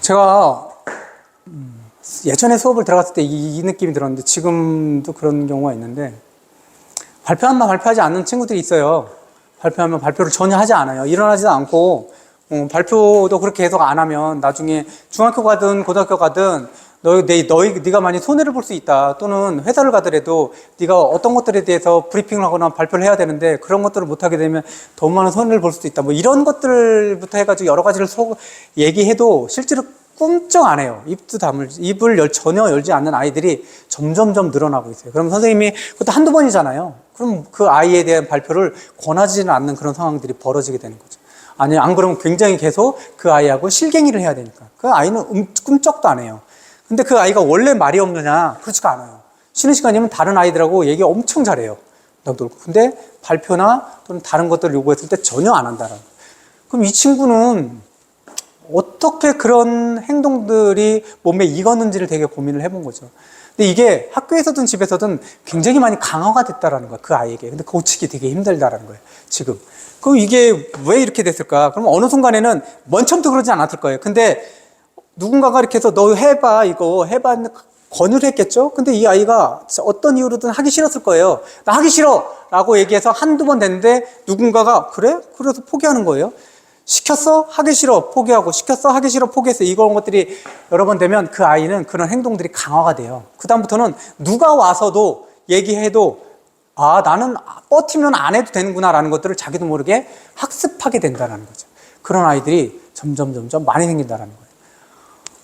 제가 예전에 수업을 들어갔을 때 이 느낌이 들었는데 지금도 그런 경우가 있는데, 발표하면 발표하지 않는 친구들이 있어요. 발표하면 발표를 전혀 하지 않아요. 일어나지도 않고 발표도 그렇게 계속 안 하면 나중에 중학교 가든 고등학교 가든 네가 많이 손해를 볼 수 있다. 또는 회사를 가더라도 네가 어떤 것들에 대해서 브리핑을 하거나 발표를 해야 되는데 그런 것들을 못하게 되면 더 많은 손해를 볼 수도 있다. 뭐 이런 것들부터 해가지고 여러 가지를 얘기해도 실제로 꿈쩍 안 해요. 입을 전혀 열지 않는 아이들이 점점점 늘어나고 있어요. 그럼 선생님이 그것도 한두 번이잖아요. 그럼 그 아이에 대한 발표를 권하지는 않는 그런 상황들이 벌어지게 되는 거죠. 아니, 안 그러면 굉장히 계속 그 아이하고 실갱이를 해야 되니까. 그 아이는 꿈쩍도 안 해요. 근데 그 아이가 원래 말이 없느냐? 그렇지가 않아요. 쉬는 시간이면 다른 아이들하고 얘기 엄청 잘해요. 근데 발표나 또는 다른 것들을 요구했을 때 전혀 안 한다는 거예요. 그럼 이 친구는 어떻게 그런 행동들이 몸에 익었는지를 되게 고민을 해본 거죠. 근데 이게 학교에서든 집에서든 굉장히 많이 강화가 됐다라는 거예요. 그 아이에게. 근데 고치기 되게 힘들다라는 거예요. 지금. 그럼 이게 왜 이렇게 됐을까? 그럼 어느 순간에는 먼 처음부터 그러지 않았을 거예요. 근데 누군가가 이렇게 해서 너 해봐, 이거 해봐, 권유를 했겠죠? 근데 이 아이가 어떤 이유로든 하기 싫었을 거예요. 나 하기 싫어! 라고 얘기해서 한두 번 됐는데 누군가가 그래? 그래서 포기하는 거예요. 시켰어? 하기 싫어. 포기하고, 시켰어? 하기 싫어. 포기했어. 이런 것들이 여러 번 되면 그 아이는 그런 행동들이 강화가 돼요. 그다음부터는 누가 와서도 얘기해도 아, 나는 버티면 안 해도 되는구나 라는 것들을 자기도 모르게 학습하게 된다는 거죠. 그런 아이들이 점점 많이 생긴다는 거예요.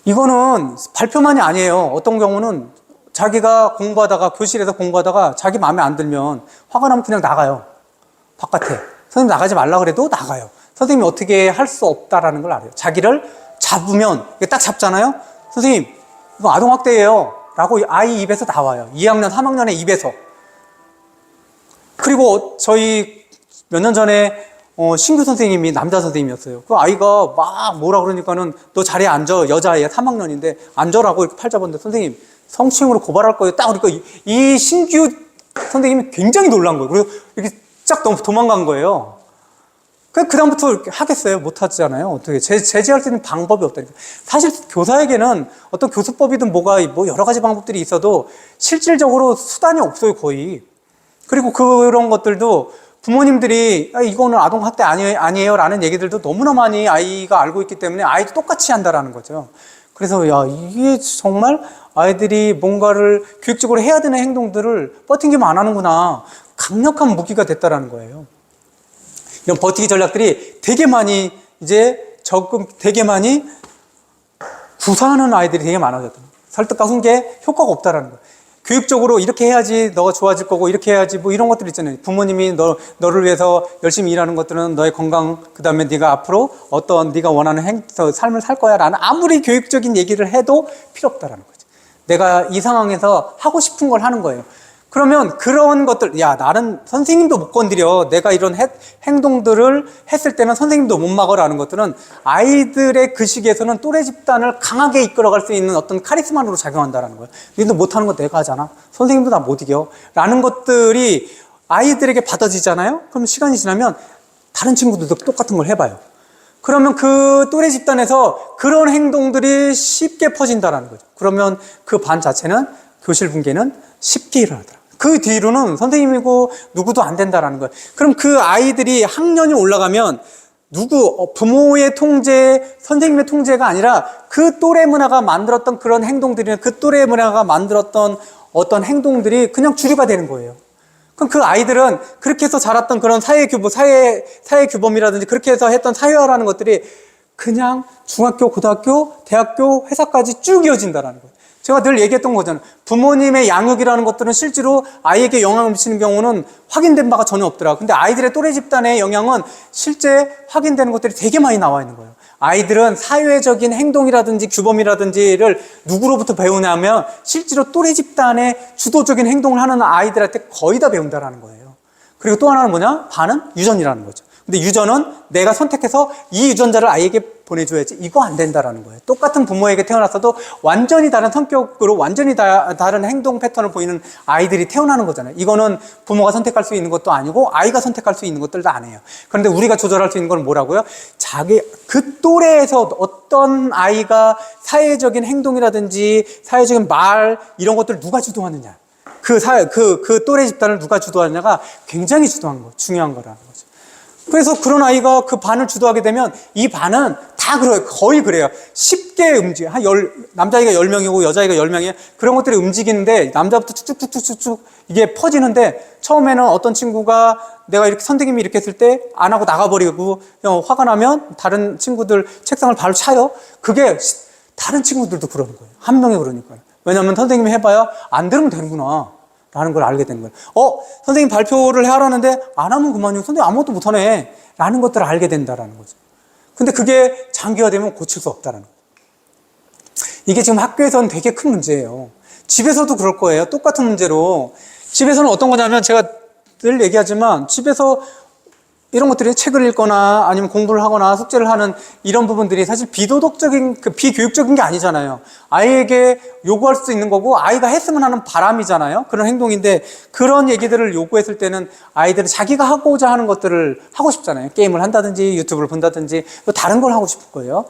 이거는 발표만이 아니에요. 어떤 경우는 자기가 교실에서 공부하다가 자기 마음에 안 들면 화가 나면 그냥 나가요. 바깥에. 선생님 나가지 말라 그래도 나가요. 선생님이 어떻게 할 수 없다라는 걸 알아요. 자기를 잡으면, 딱 잡잖아요? 선생님, 이거 아동학대예요. 라고 아이 입에서 나와요. 2학년, 3학년의 입에서. 그리고 저희 몇 년 전에 신규 선생님이 남자 선생님이었어요. 그 아이가 막 뭐라 그러니까는 너 자리에 앉아. 여자애 3학년인데 앉아라고 이렇게 팔 잡았는데 선생님 성추행으로 고발할 거예요. 딱 그러니까 이 신규 선생님이 굉장히 놀란 거예요. 그리고 이렇게 쫙 도망간 거예요. 그다음부터 이렇게 하겠어요? 못 하잖아요. 어떻게 제지할 수 있는 방법이 없다니까. 사실 교사에게는 어떤 교수법이든 뭐 여러 가지 방법들이 있어도 실질적으로 수단이 없어요, 거의. 그리고 그런 것들도 부모님들이 이거는 아동학대 아니에요 라는 얘기들도 너무나 많이 아이가 알고 있기 때문에 아이도 똑같이 한다라는 거죠. 그래서 이게 정말 아이들이 뭔가를 교육적으로 해야 되는 행동들을 버팅기만 안 하는구나. 강력한 무기가 됐다라는 거예요. 이런 버티기 전략들이 되게 많이 되게 많이 구사하는 아이들이 되게 많아졌다. 설득과 훈계 효과가 없다라는 거예요. 교육적으로 이렇게 해야지 너가 좋아질 거고 이렇게 해야지 뭐 이런 것들 있잖아요. 부모님이 너를 위해서 열심히 일하는 것들은 너의 건강, 그 다음에 네가 앞으로 어떤 네가 원하는 삶을 살 거야 라는 아무리 교육적인 얘기를 해도 필요 없다라는 거죠. 내가 이 상황에서 하고 싶은 걸 하는 거예요. 그러면 그런 것들, 나는 선생님도 못 건드려. 내가 이런 행동들을 했을 때는 선생님도 못 막으라는 것들은 아이들의 그 시기에서는 또래 집단을 강하게 이끌어갈 수 있는 어떤 카리스마로 작용한다는 거예요. 너희도 못하는 거 내가 하잖아. 선생님도 나 못 이겨. 라는 것들이 아이들에게 받아지잖아요. 그럼 시간이 지나면 다른 친구들도 똑같은 걸 해봐요. 그러면 그 또래 집단에서 그런 행동들이 쉽게 퍼진다는 거죠. 그러면 그 반 자체는 교실 분계는 쉽게 일어나더라고요. 그 뒤로는 선생님이고 누구도 안 된다라는 거예요. 그럼 그 아이들이 학년이 올라가면 부모의 통제, 선생님의 통제가 아니라 그 또래 문화가 만들었던 그런 행동들이나 그 또래 문화가 만들었던 어떤 행동들이 그냥 주류가 되는 거예요. 그럼 그 아이들은 그렇게 해서 자랐던 그런 사회규범이라든지 그렇게 해서 했던 사회화라는 것들이 그냥 중학교, 고등학교, 대학교, 회사까지 쭉 이어진다라는 거예요. 제가 늘 얘기했던 거잖아요. 부모님의 양육이라는 것들은 실제로 아이에게 영향을 미치는 경우는 확인된 바가 전혀 없더라. 근데 아이들의 또래 집단의 영향은 실제 확인되는 것들이 되게 많이 나와 있는 거예요. 아이들은 사회적인 행동이라든지 규범이라든지를 누구로부터 배우냐면 실제로 또래 집단의 주도적인 행동을 하는 아이들한테 거의 다 배운다라는 거예요. 그리고 또 하나는 뭐냐? 반은 유전이라는 거죠. 근데 유전은 내가 선택해서 이 유전자를 아이에게 보내줘야지. 이거 안 된다라는 거예요. 똑같은 부모에게 태어났어도 완전히 다른 성격으로 완전히 다른 행동 패턴을 보이는 아이들이 태어나는 거잖아요. 이거는 부모가 선택할 수 있는 것도 아니고 아이가 선택할 수 있는 것들도 아니에요. 그런데 우리가 조절할 수 있는 건 뭐라고요? 그 또래에서 어떤 아이가 사회적인 행동이라든지 사회적인 말 이런 것들을 누가 주도하느냐. 그 또래 집단을 누가 주도하느냐가 굉장히 중요한 거라는 거죠. 그래서 그런 아이가 그 반을 주도하게 되면 이 반은 다 그래요. 거의 그래요. 쉽게 남자아이가 10명이고 여자아이가 10명이에요. 그런 것들이 움직이는데 남자부터 쭉쭉쭉쭉쭉 이게 퍼지는데 처음에는 어떤 친구가 내가 이렇게 선생님이 이렇게 했을 때 안 하고 나가버리고 화가 나면 다른 친구들 책상을 바로 차요. 그게 다른 친구들도 그러는 거예요. 한 명이 그러니까요. 왜냐하면 선생님이 해봐야 안 들으면 되는구나 라는 걸 알게 되는 거예요. 선생님 발표를 하라는데 안 하면 그만이고 선생님 아무것도 못하네 라는 것들을 알게 된다라는 거죠. 근데 그게 장기화되면 고칠 수 없다라는 거예요. 이게 지금 학교에서는 되게 큰 문제예요. 집에서도 그럴 거예요. 똑같은 문제로. 집에서는 어떤 거냐면 제가 늘 얘기하지만 집에서 이런 것들이 책을 읽거나 아니면 공부를 하거나 숙제를 하는 이런 부분들이 사실 비도덕적인, 비교육적인 게 아니잖아요. 아이에게 요구할 수 있는 거고 아이가 했으면 하는 바람이잖아요. 그런 행동인데 그런 얘기들을 요구했을 때는 아이들은 자기가 하고자 하는 것들을 하고 싶잖아요. 게임을 한다든지 유튜브를 본다든지 또 다른 걸 하고 싶을 거예요.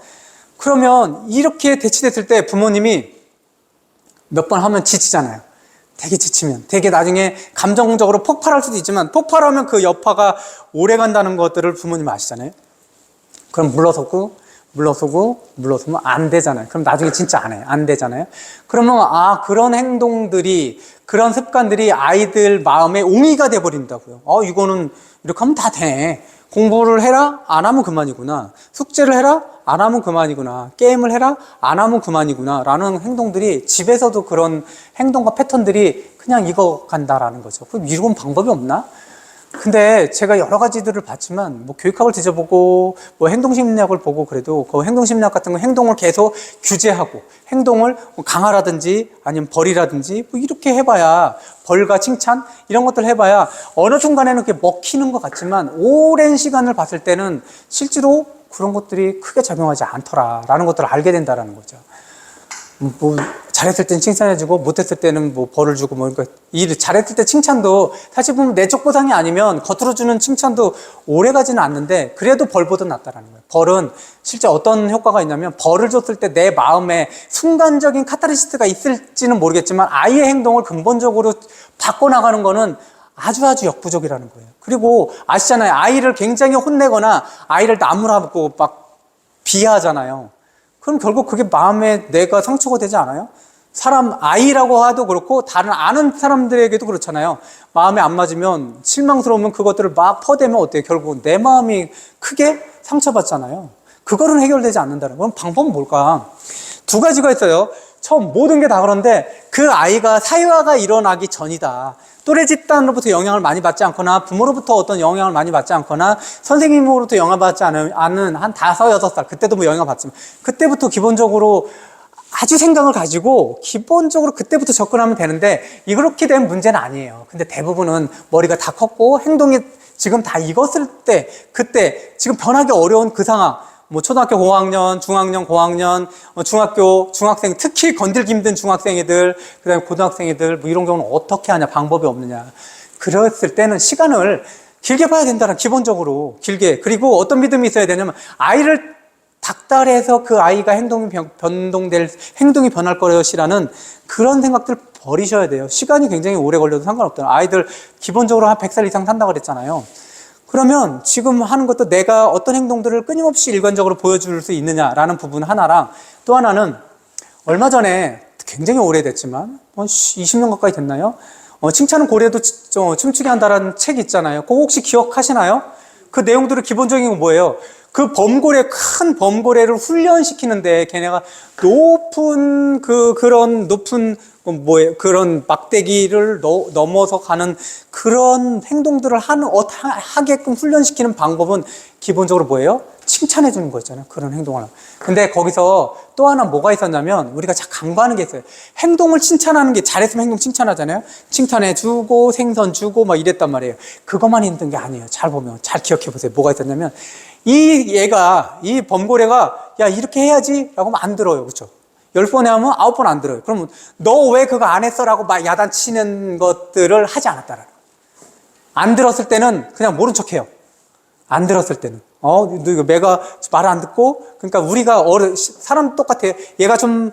그러면 이렇게 대치됐을 때 부모님이 몇 번 하면 지치잖아요. 되게 지치면 되게 나중에 감정적으로 폭발할 수도 있지만 폭발하면 그 여파가 오래 간다는 것들을 부모님 아시잖아요. 그럼 물러서면 안 되잖아요. 그럼 나중에 진짜 안 해요. 안 되잖아요. 그러면 그런 행동들이 그런 습관들이 아이들 마음에 옹이가 돼버린다고요. 이거는 이렇게 하면 다 돼. 공부를 해라? 안 하면 그만이구나. 숙제를 해라? 안 하면 그만이구나. 게임을 해라? 안 하면 그만이구나. 라는 행동들이 집에서도 그런 행동과 패턴들이 그냥 익어간다라는 거죠. 그럼 이런 방법이 없나? 근데 제가 여러 가지들을 봤지만 뭐 교육학을 뒤져보고 뭐 행동심리학을 보고 그래도 그 행동심리학 같은 거 행동을 계속 규제하고 행동을 뭐 강화라든지 아니면 벌이라든지 뭐 이렇게 해봐야 벌과 칭찬 이런 것들 해봐야 어느 순간에는 그게 먹히는 것 같지만 오랜 시간을 봤을 때는 실제로 그런 것들이 크게 작용하지 않더라라는 것들을 알게 된다라는 거죠. 뭐 잘했을 때는 칭찬해주고 못했을 때는 뭐 벌을 주고 뭐 그러니까 잘했을 때 칭찬도 사실 보면 내적 보상이 아니면 겉으로 주는 칭찬도 오래 가지는 않는데 그래도 벌보다 낫다라는 거예요. 벌은 실제 어떤 효과가 있냐면 벌을 줬을 때 내 마음에 순간적인 카타르시스가 있을지는 모르겠지만 아이의 행동을 근본적으로 바꿔나가는 거는 아주 역부족이라는 거예요. 그리고 아시잖아요. 아이를 굉장히 혼내거나 아이를 나무라고 막 비하하잖아요. 그럼 결국 그게 마음에 내가 상처가 되지 않아요? 아이라고 해도 그렇고 다른 아는 사람들에게도 그렇잖아요. 마음에 안 맞으면 실망스러우면 그것들을 막 퍼대면 어때요? 결국 내 마음이 크게 상처받잖아요. 그거는 해결되지 않는다는 건 방법은 뭘까? 두 가지가 있어요. 처음 모든 게 다 그런데 그 아이가 사회화가 일어나기 전이다. 또래 집단으로부터 영향을 많이 받지 않거나 부모로부터 어떤 영향을 많이 받지 않거나 선생님으로부터 영향을 받지 않은 한 5, 6살 그때도 뭐 영향을 받지만 그때부터 기본적으로 아주 생각을 가지고 기본적으로 그때부터 접근하면 되는데 이렇게 된 문제는 아니에요. 근데 대부분은 머리가 다 컸고 행동이 지금 다 익었을 때 그때 지금 변하기 어려운 그 상황 뭐 초등학교 고학년, 중학년, 고학년, 중학생, 특히 건들기 힘든 중학생애들, 그 다음에 고등학생애들, 뭐 이런 경우는 어떻게 하냐, 방법이 없느냐. 그랬을 때는 시간을 길게 봐야 된다는 기본적으로 길게. 그리고 어떤 믿음이 있어야 되냐면 아이를 닥달해서 그 아이가 행동이 변할 것이라는 그런 생각들 버리셔야 돼요. 시간이 굉장히 오래 걸려도 상관없다. 아이들 기본적으로 한 100살 이상 산다고 그랬잖아요. 그러면 지금 하는 것도 내가 어떤 행동들을 끊임없이 일관적으로 보여줄 수 있느냐라는 부분 하나랑 또 하나는 얼마 전에 굉장히 오래됐지만 20년 가까이 됐나요? 칭찬은 고래도 춤추게 한다라는 책 있잖아요. 그거 혹시 기억하시나요? 그 내용들은 기본적인 건 뭐예요? 큰 범고래를 훈련시키는데 걔네가 그런 막대기를 넘어서 가는 그런 행동들을 하게끔 훈련시키는 방법은 기본적으로 뭐예요? 칭찬해 주는 거 있잖아요. 그런 행동을. 근데 거기서 또 하나 뭐가 있었냐면 우리가 강조하는 게 있어요. 행동을 칭찬하는 게 잘했으면 행동 칭찬하잖아요. 칭찬해 주고 생선 주고 막 이랬단 말이에요. 그것만 있는 게 아니에요. 잘 보면 잘 기억해 보세요. 뭐가 있었냐면 이 범고래가 야 이렇게 해야지 라고 하면 안 들어요. 그렇죠? 10번에 하면 9번 안 들어요. 그러면 너 왜 그거 안 했어? 라고 막 야단치는 것들을 하지 않았다라는 거예요. 안 들었을 때는 그냥 모른 척해요. 안 들었을 때는. 너 이거 매가 말을 안 듣고, 그러니까 우리가 사람 똑같아요. 얘가 좀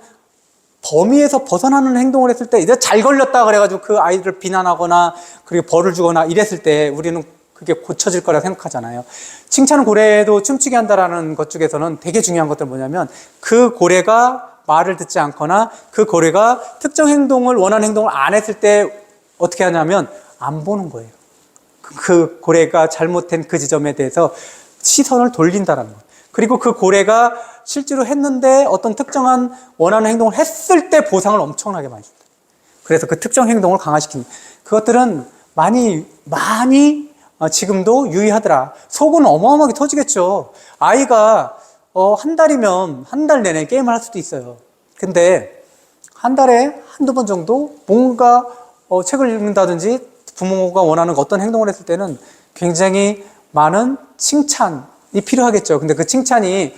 범위에서 벗어나는 행동을 했을 때, 이제 잘 걸렸다 그래가지고 그 아이를 비난하거나, 그리고 벌을 주거나 이랬을 때 우리는 그게 고쳐질 거라 생각하잖아요. 칭찬 고래도 춤추게 한다라는 것 중에서는 되게 중요한 것들은 뭐냐면, 그 고래가 말을 듣지 않거나, 그 고래가 특정 행동을, 원하는 행동을 안 했을 때 어떻게 하냐면, 안 보는 거예요. 그 고래가 잘못된 그 지점에 대해서 시선을 돌린다는 거예요. 그리고 그 고래가 실제로 했는데 어떤 특정한 원하는 행동을 했을 때 보상을 엄청나게 많이 줍니다. 그래서 그 특정 행동을 강화시키는 그것들은 많이 지금도 유의하더라. 속은 어마어마하게 터지겠죠. 아이가 한 달이면 한 달 내내 게임을 할 수도 있어요. 근데 한 달에 한두 번 정도 뭔가 책을 읽는다든지 부모가 원하는 어떤 행동을 했을 때는 굉장히 많은 칭찬이 필요하겠죠. 근데 그 칭찬이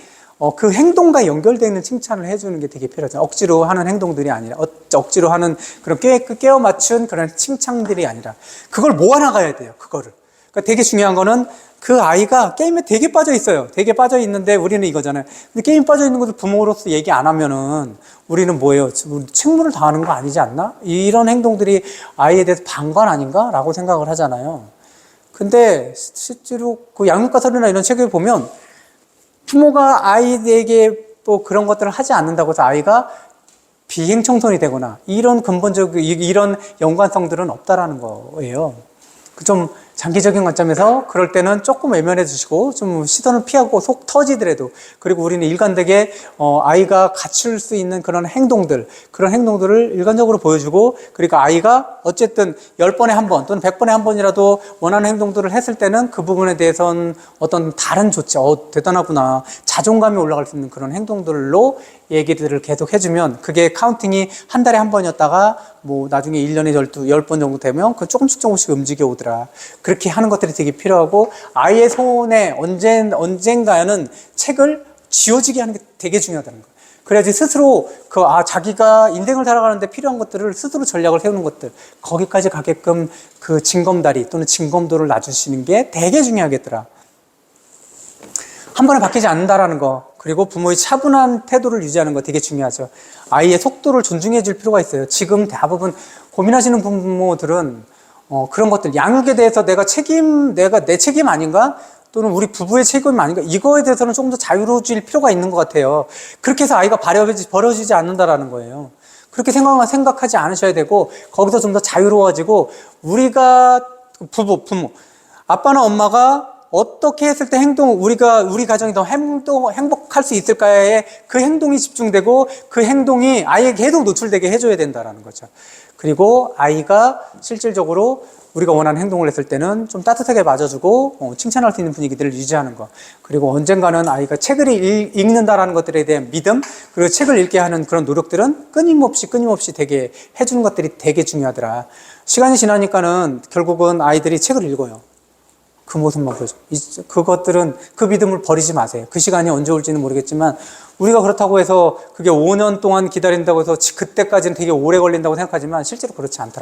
그 행동과 연결되어 있는 칭찬을 해주는 게 되게 필요하죠. 억지로 하는 행동들이 아니라, 억지로 하는 그런 깨어 맞춘 그런 칭찬들이 아니라, 그걸 모아나가야 돼요. 그거를. 그러니까 되게 중요한 거는 그 아이가 게임에 되게 빠져 있어요. 되게 빠져 있는데 우리는 이거잖아요. 근데 게임 빠져 있는 것을 부모로서 얘기 안 하면은 우리는 뭐예요? 책무를 다하는 거 아니지 않나? 이런 행동들이 아이에 대해서 방관 아닌가? 라고 생각을 하잖아요. 근데 실제로 그 양육가설이나 이런 책을 보면 부모가 아이에게 또 그런 것들을 하지 않는다고 해서 아이가 비행청소년이 되거나 이런 근본적, 이런 연관성들은 없다라는 거예요. 좀 장기적인 관점에서 그럴 때는 조금 외면해 주시고 좀 시선을 피하고 속 터지더라도, 그리고 우리는 일관되게 아이가 갖출 수 있는 그런 행동들을 일관적으로 보여주고, 그리고 아이가 어쨌든 10번에 한 번 또는 100번에 한 번이라도 원하는 행동들을 했을 때는 그 부분에 대해서는 어떤 다른 조치, 대단하구나, 자존감이 올라갈 수 있는 그런 행동들로 얘기들을 계속 해주면, 그게 카운팅이 한 달에 한 번이었다가 뭐 나중에 1년에 10번 정도 되면 그 조금씩 움직여 오더라. 그렇게 하는 것들이 되게 필요하고, 아이의 손에 언젠가는 책을 쥐어지게 하는 게 되게 중요하다는 거예요. 그래야지 스스로 자기가 인생을 살아가는데 필요한 것들을 스스로 전략을 세우는 것들, 거기까지 가게끔 그 징검다리 또는 징검도를 놔주시는 게 되게 중요하겠더라. 한 번에 바뀌지 않는다라는 거, 그리고 부모의 차분한 태도를 유지하는 거 되게 중요하죠. 아이의 속도를 존중해 줄 필요가 있어요. 지금 대부분 고민하시는 부모들은 그런 것들, 양육에 대해서 내가 내 책임 아닌가? 또는 우리 부부의 책임 아닌가? 이거에 대해서는 조금 더 자유로워질 필요가 있는 것 같아요. 그렇게 해서 아이가 버려지지 않는다라는 거예요. 그렇게 생각하지 않으셔야 되고, 거기서 좀 더 자유로워지고, 우리가 부모, 아빠나 엄마가 어떻게 했을 때 우리 가정이 더 행복할 수 있을까에 그 행동이 집중되고, 그 행동이 아이에게 계속 노출되게 해줘야 된다는 거죠. 그리고 아이가 실질적으로 우리가 원하는 행동을 했을 때는 좀 따뜻하게 맞아주고 칭찬할 수 있는 분위기들을 유지하는 거, 그리고 언젠가는 아이가 책을 읽는다라는 것들에 대한 믿음, 그리고 책을 읽게 하는 그런 노력들은 끊임없이 되게 해주는 것들이 되게 중요하더라. 시간이 지나니까는 결국은 아이들이 책을 읽어요. 그 모습만 보여줘. 그것들은, 그 믿음을 버리지 마세요. 그 시간이 언제 올지는 모르겠지만, 우리가 그렇다고 해서 그게 5년 동안 기다린다고 해서 그때까지는 되게 오래 걸린다고 생각하지만 실제로 그렇지 않더라.